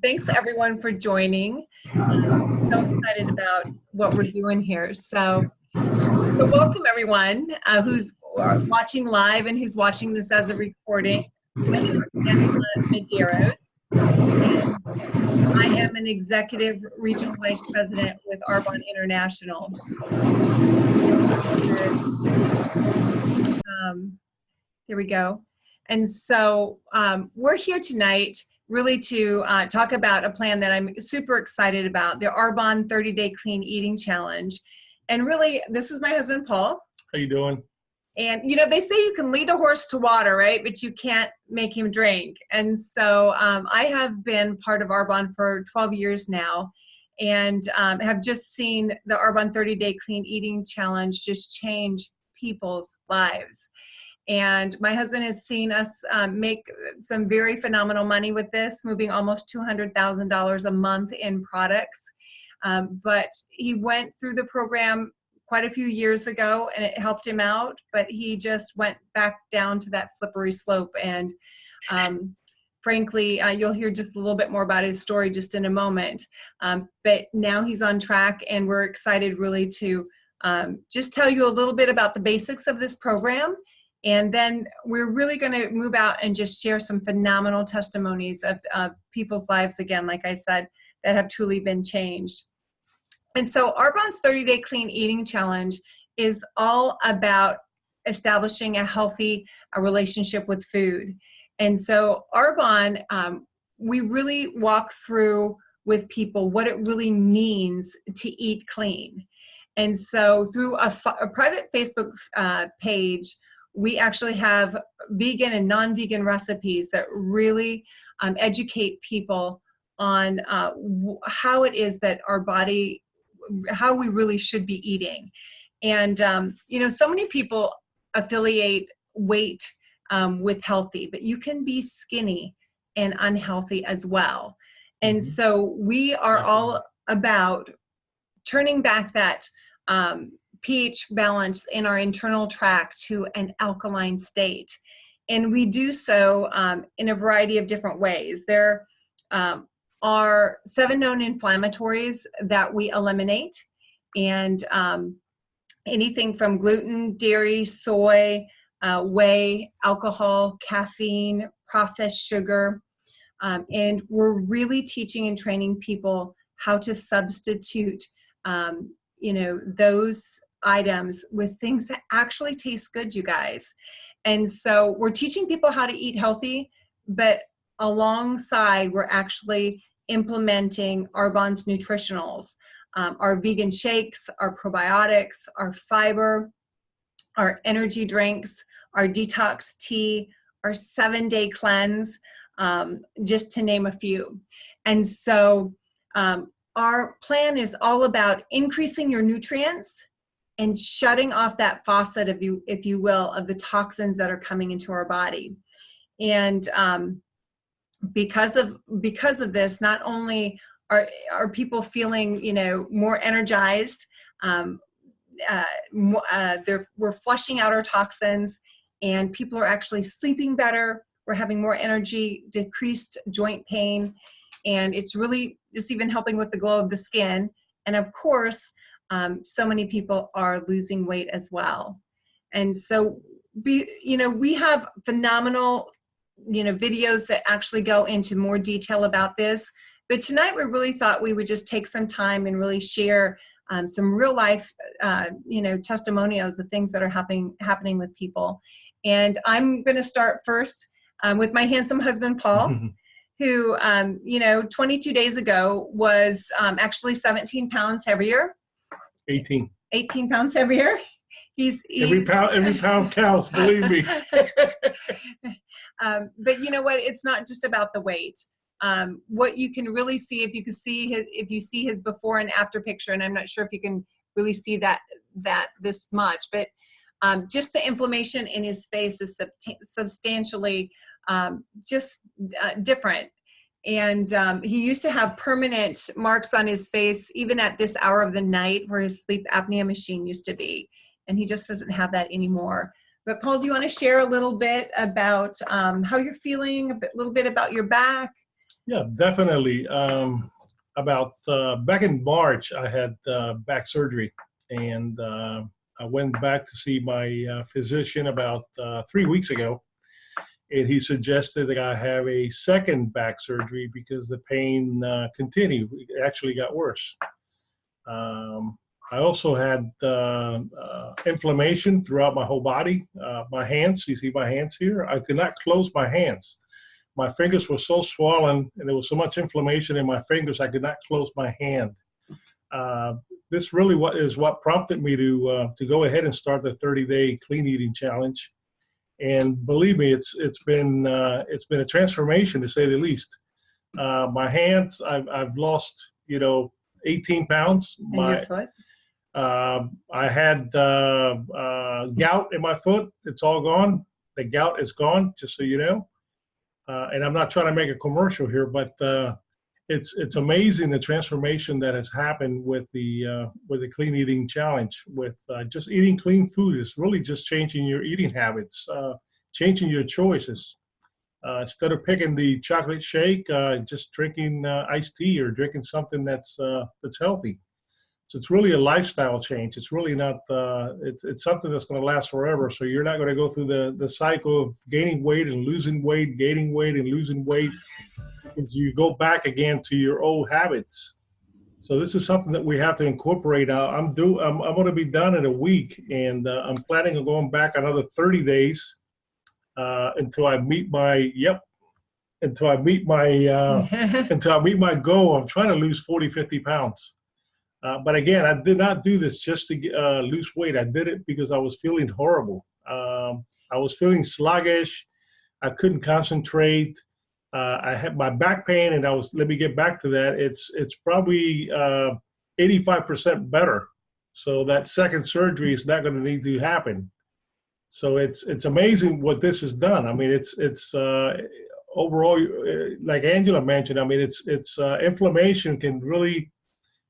Thanks everyone for joining. I'm so excited about what we're doing here. So welcome everyone who's watching live and who's watching this as a recording. My name is Angela Medeiros, and I am an executive regional vice president with Arbonne International. There we go. And so we're here tonight really to talk about a plan that I'm super excited about, the Arbonne 30-Day Clean Eating Challenge. And really, this is my husband, Paul. How you doing? And you know, they say you can lead a horse to water, right? But you can't make him drink. And so I have been part of Arbonne for 12 years now, and have just seen the Arbonne 30-Day Clean Eating Challenge just change people's lives. And my husband has seen us make some very phenomenal money with this, moving almost $200,000 a month in products. But he went through the program quite a few years ago and it helped him out, but he just went back down to that slippery slope. And frankly, you'll hear just a little bit more about his story just in a moment. But now he's on track, and we're excited really to just tell you a little bit about the basics of this program. And then we're really going to move out and just share some phenomenal testimonies of people's lives, again, like I said, that have truly been changed. And so Arbonne's 30-Day Clean Eating Challenge is all about establishing a healthy relationship with food. And so Arbonne, we really walk through with people what it really means to eat clean. And so through a private Facebook page, we actually have vegan and non-vegan recipes that really educate people on how it is that our body, how we really should be eating. And, you know, so many people affiliate weight with healthy, but you can be skinny and unhealthy as well. And so we are all about turning back that pH balance in our internal tract to an alkaline state. And we do so in a variety of different ways. There are 7 known inflammatories that we eliminate, and anything from gluten, dairy, soy, whey, alcohol, caffeine, processed sugar. And we're really teaching and training people how to substitute you know, those items with things that actually taste good, you guys. And so we're teaching people how to eat healthy, but alongside we're actually implementing Arbonne's nutritionals, our vegan shakes, our probiotics, our fiber, our energy drinks, our detox tea, our 7-day cleanse, just to name a few. And so our plan is all about increasing your nutrients and shutting off that faucet, if you will, of the toxins that are coming into our body. And because of this, not only are people feeling, you know, more energized, we're flushing out our toxins, and people are actually sleeping better. We're having more energy, decreased joint pain, and it's really just even helping with the glow of the skin. And of course, so many people are losing weight as well. And so we have phenomenal, you know, videos that actually go into more detail about this. But tonight we really thought we would just take some time and really share some real life, you know, testimonials of things that are happening with people. And I'm going to start first with my handsome husband, Paul, who, you know, 22 days ago was actually 17 pounds heavier. 18 pounds heavier. He's every pound counts, believe me. But you know what? It's not just about the weight. What you can really see, if you see his before and after picture, and I'm not sure if you can really see that this much, but just the inflammation in his face is substantially different. And he used to have permanent marks on his face, even at this hour of the night where his sleep apnea machine used to be. And he just doesn't have that anymore. But Paul, do you want to share a little bit about how you're feeling, a little bit about your back? Yeah, definitely. About back in March, I had back surgery, and I went back to see my physician about 3 weeks ago, and he suggested that I have a second back surgery because the pain continued. It actually got worse. Um, I also had inflammation throughout my whole body. My hands, you see my hands here? I could not close my hands. My fingers were so swollen and there was so much inflammation in my fingers, I could not close my hand. Uh, this really is what prompted me to go ahead and start the 30-day clean eating challenge. And believe me, it's been a transformation to say the least. My hands, I've lost 18 pounds. And your foot? I had gout in my foot. It's all gone. The gout is gone, just so you know. And I'm not trying to make a commercial here, but it's amazing the transformation that has happened with the clean eating challenge. With just eating clean food is really just changing your eating habits, changing your choices. Instead of picking the chocolate shake, just drinking iced tea or drinking something that's healthy. So it's really a lifestyle change. It's really not. It's something that's going to last forever. So you're not going to go through the cycle of gaining weight and losing weight, gaining weight and losing weight. You go back again to your old habits. So this is something that we have to incorporate. I'm going to be done in a week, and I'm planning on going back another 30 days until I meet my until I meet my goal. I'm trying to lose 40, 50 pounds. But again, I did not do this just to lose weight. I did it because I was feeling horrible. I was feeling sluggish. I couldn't concentrate. I had my back pain, and let me get back to that. It's probably 85% better. So that second surgery is not going to need to happen. So it's amazing what this has done. I mean, it's overall, like Angela mentioned, I mean, it's inflammation can really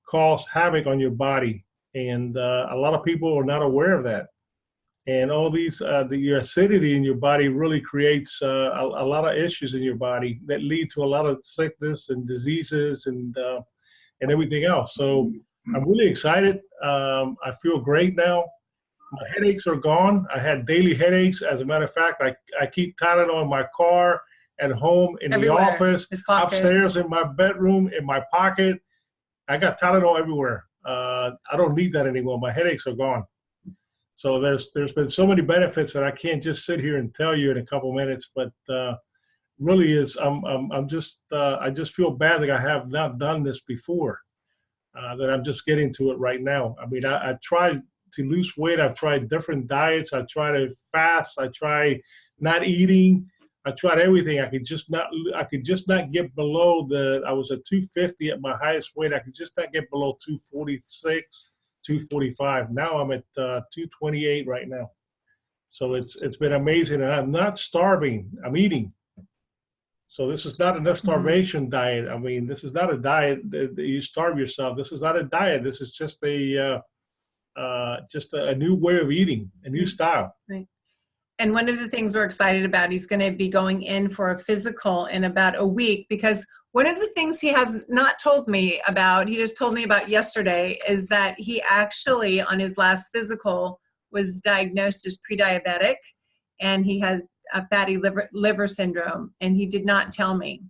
cause havoc on your body, and a lot of people are not aware of that. And all these your acidity in your body really creates a lot of issues in your body that lead to a lot of sickness and diseases and everything else. So I'm really excited. I feel great now. My headaches are gone. I had daily headaches. As a matter of fact, I keep Tylenol in my car, at home, in Everywhere. the office, upstairs, in my bedroom, in my pocket. I got Tylenol everywhere. I don't need that anymore. My headaches are gone. So there's been so many benefits that I can't just sit here and tell you in a couple minutes. But really is I just feel bad that I have not done this before. That I'm just getting to it right now. I mean, I tried to lose weight. I've tried different diets. I try to fast. I try not eating. I tried everything. I could just not get below I was at 250 at my highest weight. I could just not get below 246, 245. Now I'm at 228 right now. So it's been amazing, and I'm not starving. I'm eating. So this is not a starvation diet. I mean, this is not a diet that you starve yourself. This is not a diet. This is just a new way of eating, a new style. Right. And one of the things we're excited about, he's going to be going in for a physical in about a week, because one of the things he has not told me about, he just told me about yesterday, is that he actually, on his last physical, was diagnosed as pre-diabetic, and he had a fatty liver syndrome, and he did not tell me.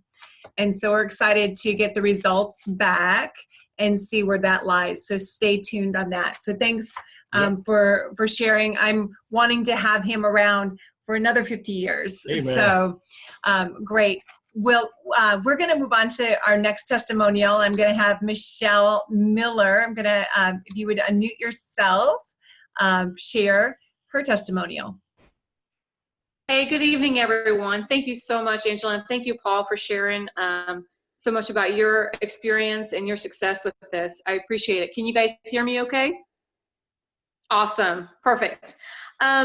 And so we're excited to get the results back and see where that lies. So stay tuned on that. So thanks for sharing. I'm wanting to have him around for another 50 years. Amen. So great. We're going to move on to our next testimonial. I'm going to have Michelle Miller. I'm going to, if you would unmute yourself, share her testimonial. Hey, good evening, everyone. Thank you so much, Angela, and thank you, Paul, for sharing so much about your experience and your success with this. I appreciate it. Can you guys hear me okay? Awesome. Perfect.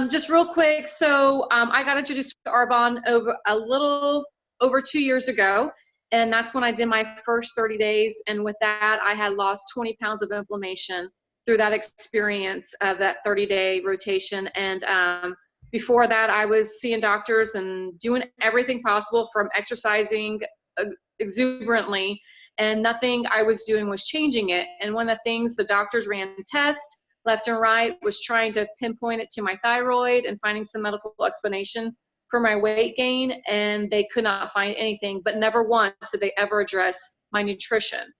Just real quick, so I got introduced to Arbonne a little over 2 years ago, and that's when I did my first 30 days, and with that, I had lost 20 pounds of inflammation through that experience of that 30-day rotation. And before that, I was seeing doctors and doing everything possible, from exercising exuberantly, and nothing I was doing was changing it. And one of the things, the doctors ran tests left and right, was trying to pinpoint it to my thyroid and finding some medical explanation for my weight gain, and they could not find anything, but never once did they ever address my nutrition.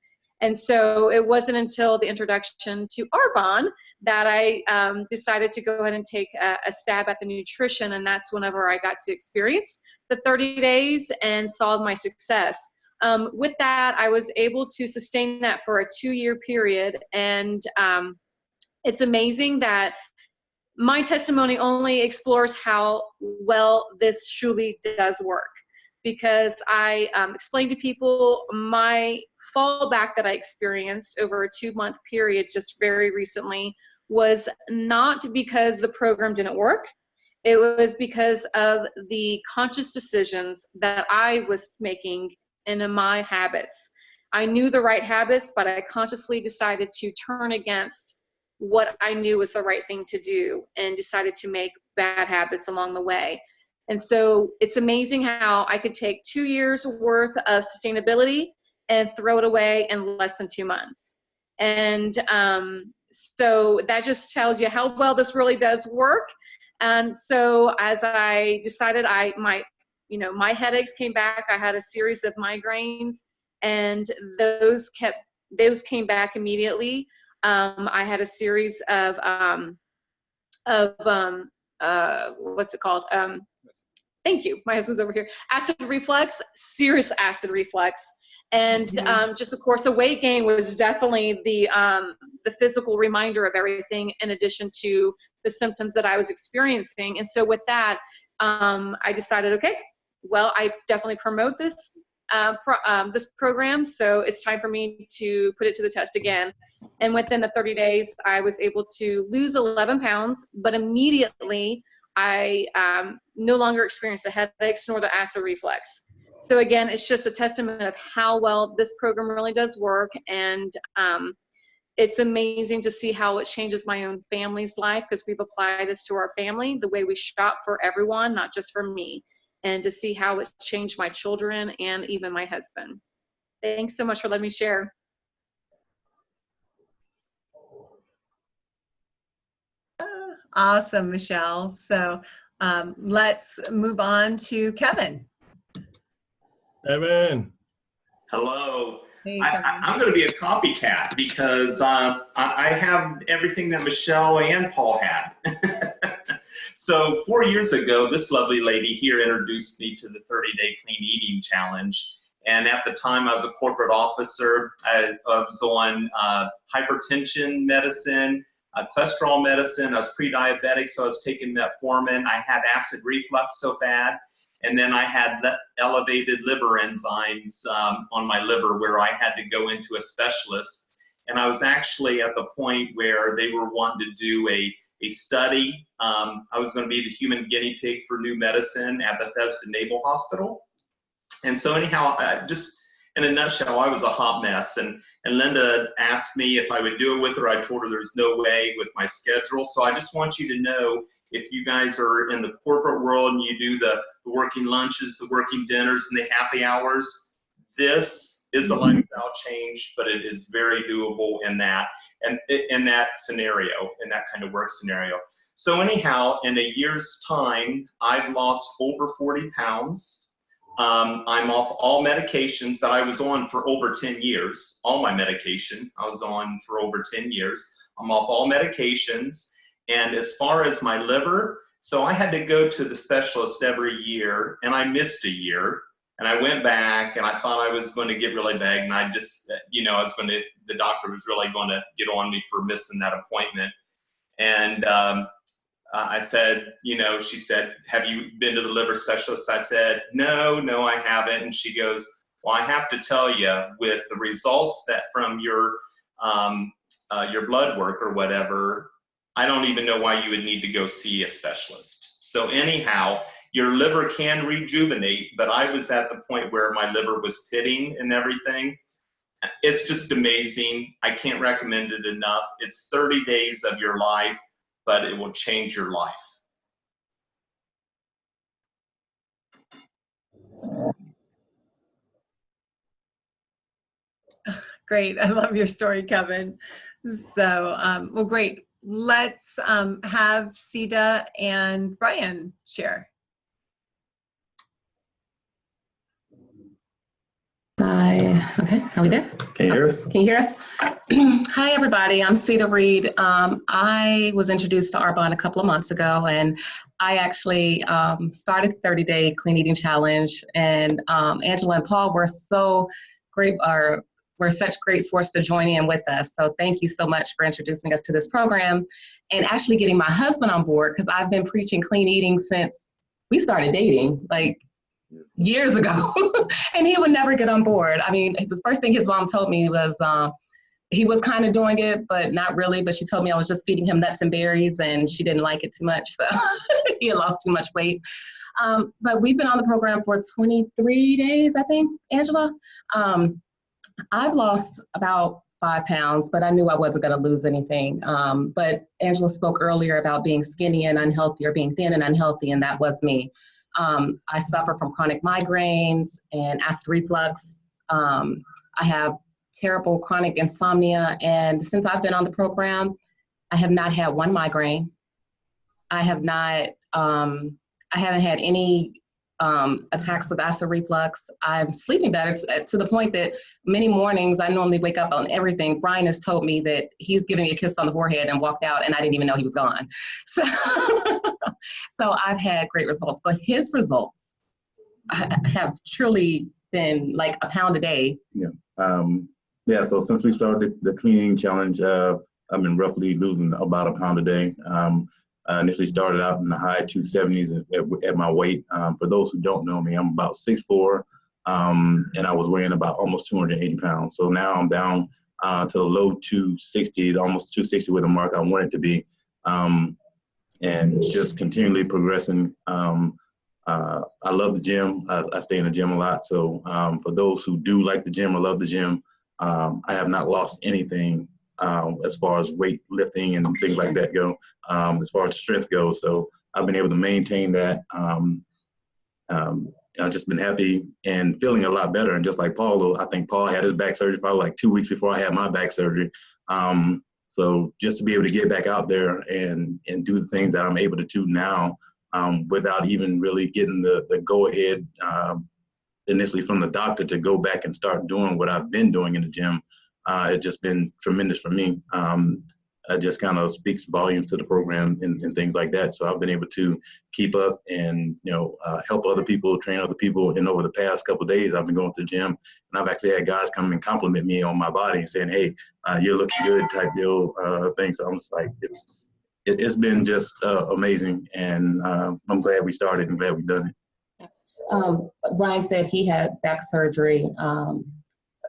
And so it wasn't until the introduction to Arbonne that I decided to go ahead and take a stab at the nutrition, and that's whenever I got to experience the 30 days and saw my success. With that, I was able to sustain that for a 2-year period, and it's amazing that my testimony only explores how well this truly does work, because I explained to people my fallback that I experienced over a 2-month period just very recently was not because the program didn't work. It was because of the conscious decisions that I was making in my habits. I knew the right habits, but I consciously decided to turn against what I knew was the right thing to do and decided to make bad habits along the way. And so it's amazing how I could take 2 years worth of sustainability and throw it away in less than 2 months. And so that just tells you how well this really does work. And so as I decided, my headaches came back. I had a series of migraines, and those came back immediately. I had a series of what's it called? Thank you. My husband's over here. Acid reflux, serious acid reflux. And just, of course, the weight gain was definitely the physical reminder of everything, in addition to the symptoms that I was experiencing. And so with that, I decided, okay, well, I definitely promote this this program, so it's time for me to put it to the test again. And within the 30 days, I was able to lose 11 pounds, but immediately I no longer experienced the headaches nor the acid reflux. So again, it's just a testament of how well this program really does work. And it's amazing to see how it changes my own family's life, because we've applied this to our family, the way we shop for everyone, not just for me, and to see how it's changed my children and even my husband. Thanks so much for letting me share. Awesome, Michelle. So let's move on to Kevin. Evan. Hello. Hey, I'm going to be a copycat because I have everything that Michelle and Paul had. So 4 years ago, this lovely lady here introduced me to the 30-day clean eating challenge. And at the time, I was a corporate officer. I was on hypertension medicine, cholesterol medicine. I was pre-diabetic, so I was taking metformin. I had acid reflux so bad. And then I had elevated liver enzymes on my liver, where I had to go into a specialist. And I was actually at the point where they were wanting to do a study. I was going to be the human guinea pig for new medicine at Bethesda Naval Hospital. And so anyhow, just in a nutshell, I was a hot mess. And Linda asked me if I would do it with her. I told her there's no way with my schedule. So I just want you to know, if you guys are in the corporate world and you do the working lunches, the working dinners, and the happy hours, this is a lifestyle change, but it is very doable in that, and in that scenario, in that kind of work scenario. So anyhow, in a year's time, I've lost over 40 pounds. I'm off all medications that I was on for over 10 years. All my medication I was on for over 10 years. I'm off all medications. And as far as my liver, so I had to go to the specialist every year, and I missed a year. And I went back, and I thought I was going to get really bad, and I just, the doctor was really going to get on me for missing that appointment. And I said, she said, have you been to the liver specialist? I said, no, I haven't. And she goes, well, I have to tell you, with the results that from your blood work or whatever, I don't even know why you would need to go see a specialist. So anyhow, your liver can rejuvenate, but I was at the point where my liver was pitting and everything. It's just amazing. I can't recommend it enough. It's 30 days of your life, but it will change your life. Great. I love your story, Kevin. So, well, great. Let's have Sita and Brian share. Hi. Okay, are we there? Can you hear us? Can you hear us? Hi, everybody. I'm Sita Reed. I was introduced to Arbonne a couple of months ago, and I actually started the 30-day clean eating challenge. And Angela and Paul were so great, were such great sports to join in with us. So thank you so much for introducing us to this program and actually getting my husband on board, because I've been preaching clean eating since we started dating, like years ago, and he would never get on board. I mean, the first thing his mom told me was he was kind of doing it, but not really. But she told me I was just feeding him nuts and berries, and she didn't like it too much. So he had lost too much weight. But we've been on the program for 23 days, I think, Angela. I've lost about 5 pounds, but I knew I wasn't going to lose anything. But Angela spoke earlier about being skinny and unhealthy, or being thin and unhealthy, and that was me. I suffer from chronic migraines and acid reflux. I have terrible chronic insomnia, and since I've been on the program, I have not had one migraine. I haven't had any attacks of acid reflux. I'm sleeping better to the point that many mornings I normally wake up on everything. Brian has told me that he's giving me a kiss on the forehead and walked out, and I didn't even know he was gone. So, so I've had great results, but his results have truly been like a pound a day. Yeah. So since we started the cleaning challenge, I've been roughly losing about a pound a day. I initially started out in the high 270s at my weight. For those who don't know me, I'm about 6'4", and I was weighing about almost 280 pounds. So now I'm down to the low 260s, almost 260 with the mark I want it to be, and just continually progressing. I love the gym. I stay in the gym a lot. So for those who do like the gym or love the gym, I have not lost anything as far as weight lifting and things like that go, as far as strength goes. So I've been able to maintain that. I've just been happy and feeling a lot better. And just like Paul, I think Paul had his back surgery probably like 2 weeks before I had my back surgery. So just to be able to get back out there and do the things that I'm able to do now, without even really getting the go-ahead initially from the doctor to go back and start doing what I've been doing in the gym, it's just been tremendous for me. It just kind of speaks volumes to the program and things like that. So I've been able to keep up and, help other people, train other people. And over the past couple of days, I've been going to the gym, and I've actually had guys come and compliment me on my body and saying, "Hey, you're looking good," type deal thing. So I'm just like, it's been just amazing. And I'm glad we started and glad we've done it. Brian said he had back surgery,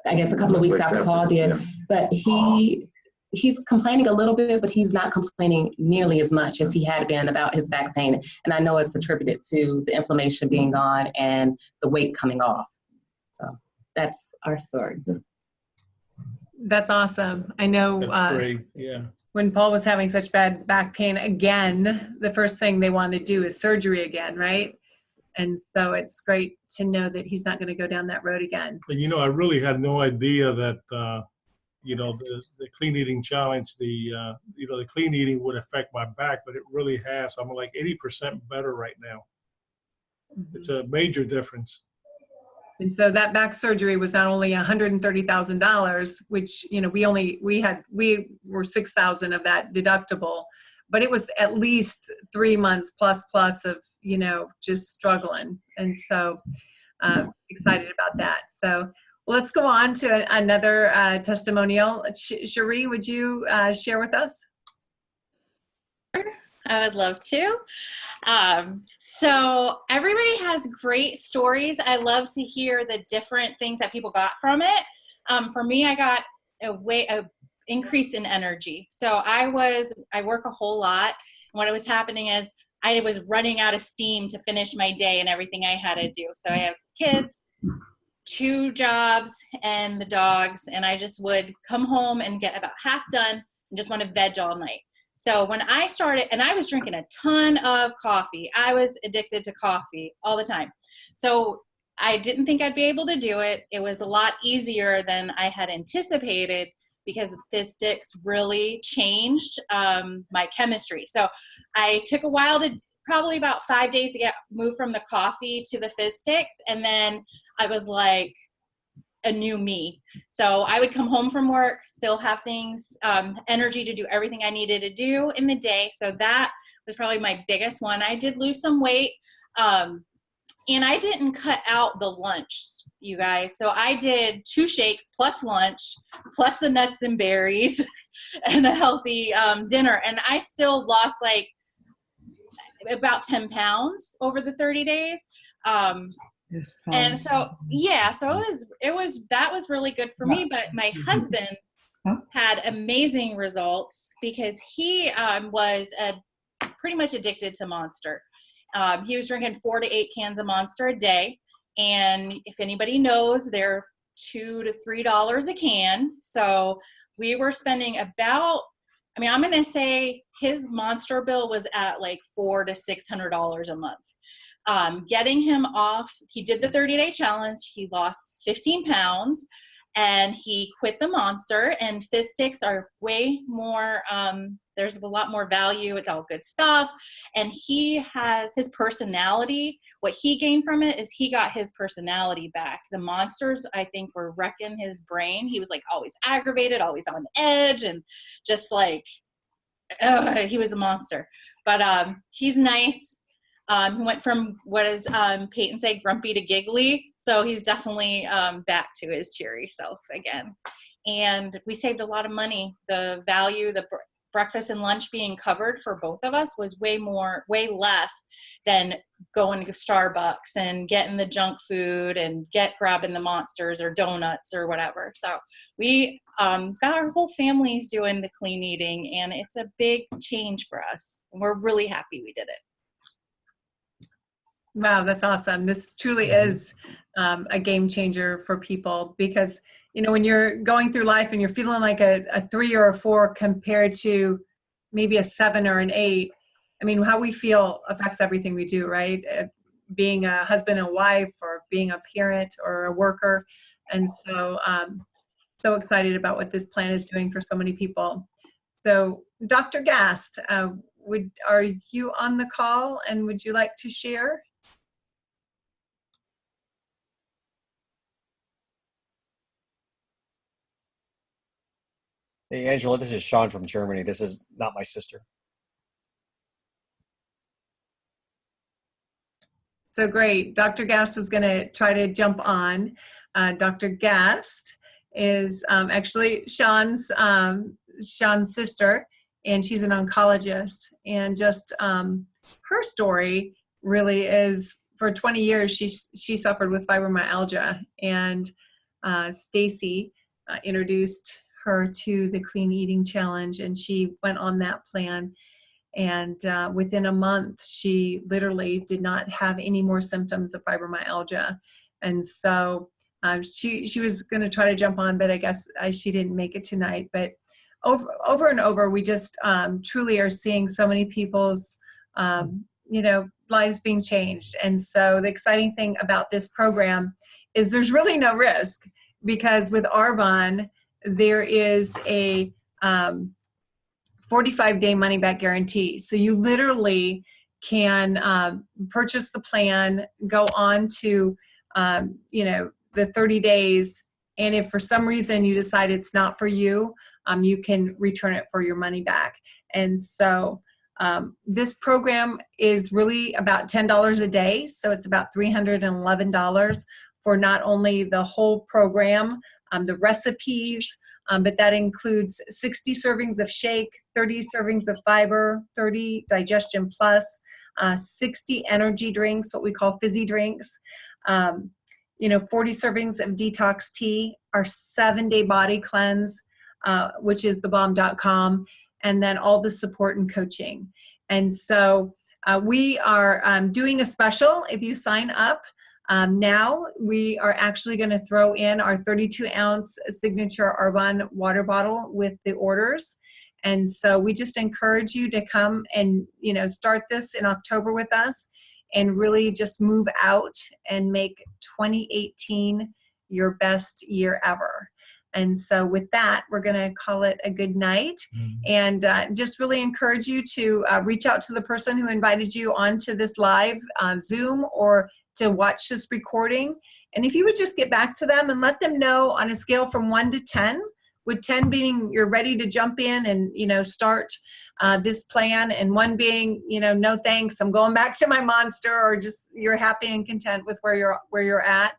I guess a couple of weeks after Paul did, yeah. But he's complaining a little bit, but he's not complaining nearly as much as he had been about his back pain. And I know it's attributed to the inflammation being gone and the weight coming off. So that's our story. That's awesome. I know That's great. Yeah. when Paul was having such bad back pain again, the first thing they want to do is surgery again, right? And so it's great to know that he's not going to go down that road again. And, I really had no idea that, the clean eating challenge, the clean eating would affect my back, but it really has. I'm like 80% better right now. Mm-hmm. It's a major difference. And so that back surgery was not only $130,000, which, we were $6,000 of that deductible, but it was at least 3 months plus of, just struggling. And so excited about that. So let's go on to another testimonial. Cherie, would you share with us? I would love to. So everybody has great stories. I love to hear the different things that people got from it. For me, I got a increase in energy. So I work a whole lot. And what was happening is I was running out of steam to finish my day and everything I had to do. So I have kids, 2 jobs, and the dogs. And I just would come home and get about half done and just want to veg all night. So when I started, and I was drinking a ton of coffee, I was addicted to coffee all the time. So I didn't think I'd be able to do it. It was a lot easier than I had anticipated because the fizz sticks really changed my chemistry. So I took a while to, probably about 5 days to get moved from the coffee to the fizz sticks. And then I was like a new me. So I would come home from work, still have things, energy to do everything I needed to do in the day. So that was probably my biggest one. I did lose some weight. And I didn't cut out the lunch, you guys. So I did 2 shakes plus lunch, plus the nuts and berries and a healthy dinner. And I still lost like about 10 pounds over the 30 days. And so, yeah, so that was really good for me. But my husband had amazing results because he was pretty much addicted to Monster. He was drinking 4 to 8 cans of Monster a day. And if anybody knows, they're $2 to $3 a can. So we were spending about, I mean, I'm going to say his Monster bill was at like $400 to $600 a month. Getting him off, he did the 30-day challenge. He lost 15 pounds and he quit the Monster. And fizz sticks are way more, there's a lot more value. It's all good stuff. And he has his personality. What he gained from it is he got his personality back. The Monsters, I think, were wrecking his brain. He was like always aggravated, always on edge, and just like, he was a monster. But he's nice. He went from, what does Peyton say, grumpy to giggly. So he's definitely back to his cheery self again. And we saved a lot of money. The value, the breakfast and lunch being covered for both of us was way less than going to Starbucks and getting the junk food and grabbing the Monsters or donuts or whatever. So we got our whole families doing the clean eating, and it's a big change for us. And we're really happy we did it. Wow, that's awesome. This truly is a game changer for people because, you know, when you're going through life and you're feeling like a 3 or a 4 compared to maybe a 7 or an 8, I mean, how we feel affects everything we do, right? Being a husband and wife or being a parent or a worker. And so, so excited about what this plan is doing for so many people. So Dr. Gast, are you on the call and would you like to share? Hey, Angela, this is Sean from Germany. This is not my sister. So great. Dr. Gast was going to try to jump on. Dr. Gast is actually Sean's sister, and she's an oncologist. And just her story really is, for 20 years, she suffered with fibromyalgia. And Stacy introduced her to the Clean Eating Challenge, and she went on that plan. And within a month, she literally did not have any more symptoms of fibromyalgia. And so she was going to try to jump on, but I guess she didn't make it tonight. But over and over, we just truly are seeing so many people's lives being changed. And so the exciting thing about this program is there's really no risk, because with Arbonne, there is a 45-day money-back guarantee. So you literally can purchase the plan, go on to, the 30 days, and if for some reason you decide it's not for you, you can return it for your money back. And so this program is really about $10 a day. So it's about $311 for not only the whole program, the recipes, but that includes 60 servings of shake, 30 servings of fiber, 30 digestion plus, 60 energy drinks, what we call fizzy drinks, 40 servings of detox tea, our 7-day body cleanse, which is thebomb.com, and then all the support and coaching. And so we are doing a special if you sign up. Now we are actually going to throw in our 32-ounce signature Arbonne water bottle with the orders. And so we just encourage you to come and, start this in October with us. and really just move out and make 2018 your best year ever. And so with that, we're going to call it a good night, and just really encourage you to reach out to the person who invited you onto this live Zoom or to watch this recording. And if you would just get back to them and let them know on a scale from 1 to 10, with 10 being you're ready to jump in and, you know, start this plan, and 1 being, you know, no thanks, I'm going back to my monster, or just you're happy and content with where you're at.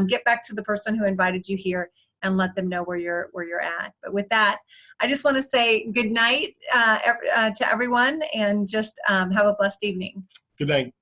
Get back to the person who invited you here and let them know where you're at. But with that, I just want to say good night to everyone, and just have a blessed evening. Good night.